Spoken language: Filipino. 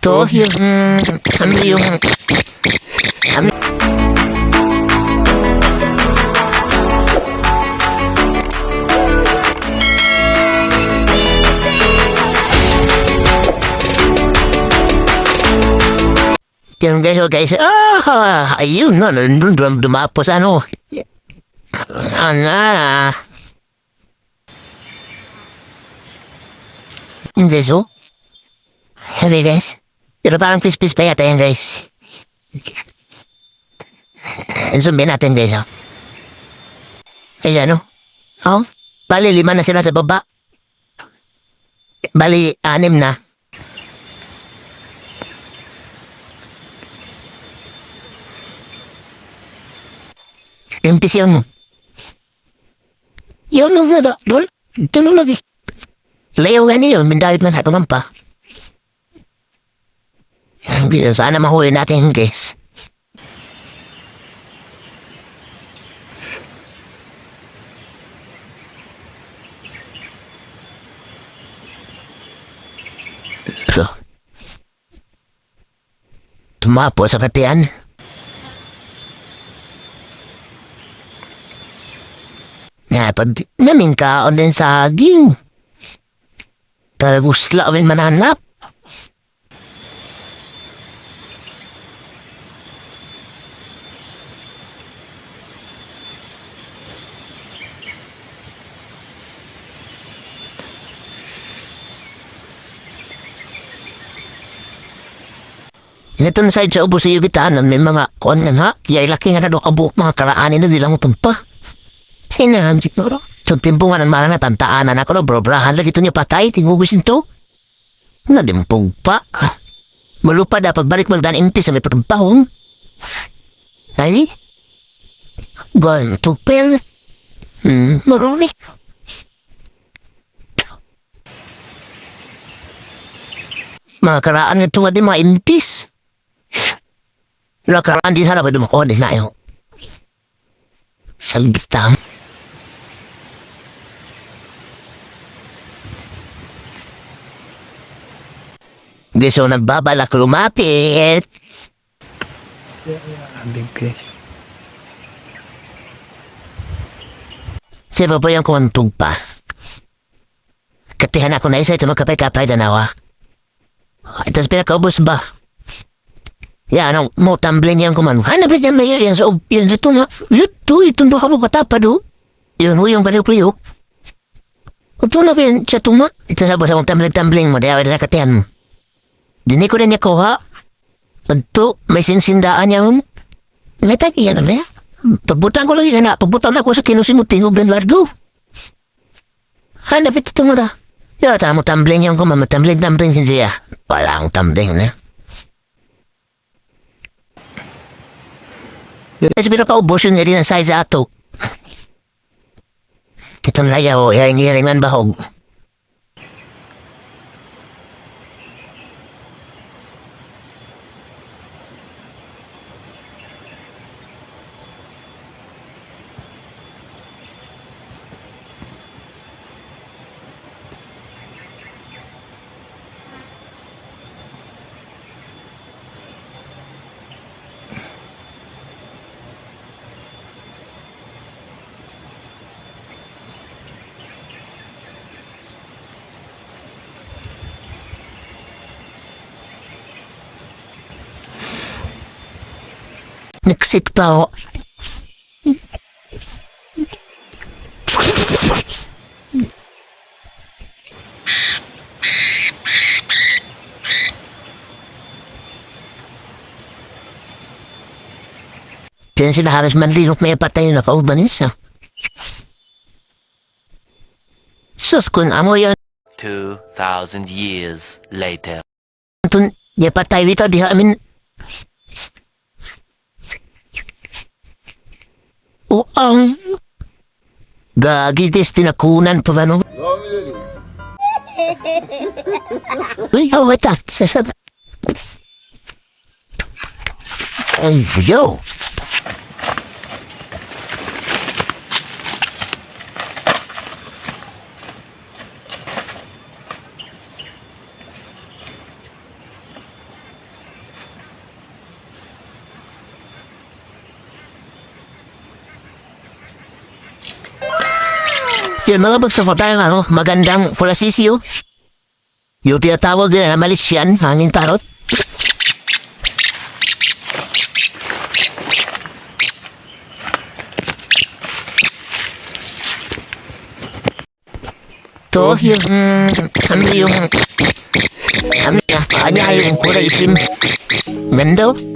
ito, yung, ano, yung guys, ayun, no, dumapos, yung guys, Hey guys, pero parang fish pa yata yan guys. Zoom in natin guys, Ayan, bali 5 na sila sa baba. Bali 6 na. Impisyon mo. Yun nung dol. Tulong lagi. Layaw nga niyo, mindahit man hato pa. Sana mahuli natin guys. So, tumapo sa katiyan. Pag namin kaon din saging. Tapos lawin mananap. Ito na side sa ubos sa yubitaan may mga kuan nga yay laki nga na do kabuok mga karaanin na nilang utumpa. Sinaham siguro. So timpungan ang marana tantaanan ako no brobrahan lagi ito niya patay tingugusin to. Nadimpog pa. Malupa dapat balik magdaan impis sa may pagpahong. Ay? Going to pel. Maruni. Mga karaan ito nga di mga impis. Nakaraan din sana pa dumakuha din na yun. Salgitang. Gusto nagbabalak lumapit. Big guys. Siya po yung kumantug pa. Katihan ako na isa ito magkapay-kapay danawa. Ito sa pinakaubos ba? Yan, mo tumbling yan kumano. Hanapin yan na yan sa yan dito na. Ito ndo ka mo katapad o. Yun yung baliw-liw. Ito na bin siya tuma. Ito sa mong tumbling mo. Daya na katihan mo. Dini ko rin niya kuha. Ito, may sinsindaan yan. May tagi yan na ba? Pagbutan ko lagi na. Pagbutan ako sa kinusimuting ng lardo. Hanapin ito mo na. Yata mo tumbling yan kumano. Tumbling hindi ya. Walang tumbling na. Kasi pero kaubos yun nga rin ang size ato. Itong layaw, hiring man bahog. Nagsik pa ako. Kaya sila halos manlinok may patay na kaubanis Sus kung amo yun. 2,000 years later. Ito, niya patay dito, di amin. Ang gagigis tinakunan pa ba no? Uy, wait up. Ay, yo. Yun mga boss, so tayong magandang Kulasisi oh. Yung tinatawag nila na Malaysian, hanging karot. To, yung kanya yung kulay itim. Ganda oh.